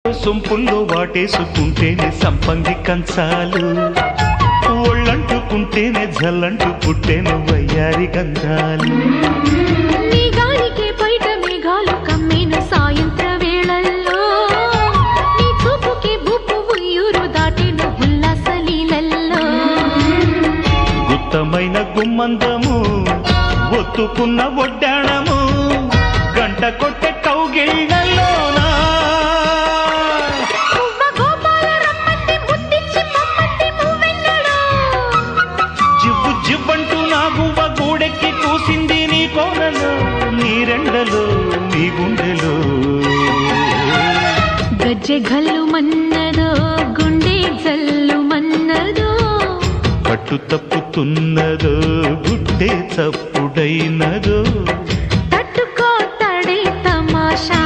సొంపుల్లో వాటేసుకుంటేనే సంపంగి కంచాలు, ఒళ్ళంటుకుంటేనే జల్లంటు పుట్టేను వయ్యారి గంధాలు. నీ గాలికే బయట మేఘాలు కమ్మేను సాయంత్ర వేళల్లో, నీ చూపుకే బూపు ఉయ్యూరు దాటేను ఉల్లాస లీలల్లో. గుత్తమైన గుమ్మందము ఒత్తుకున్న ఒడ్డాణము, గంట కొట్టే కౌగిళ్ళలోనా జివ్వు జివ్వంటూ నా గువ్వ గూడెక్కి కూసింది నీ కోనలో, నీ రెండలో నీ గుండెలో. గజ్జె గల్లు మన్నదో గుండె జల్లు మన్నదో, పట్టు తప్పుతున్నదో గుడ్డే చప్పుడైనదో, తట్టుకో తడే తమాషా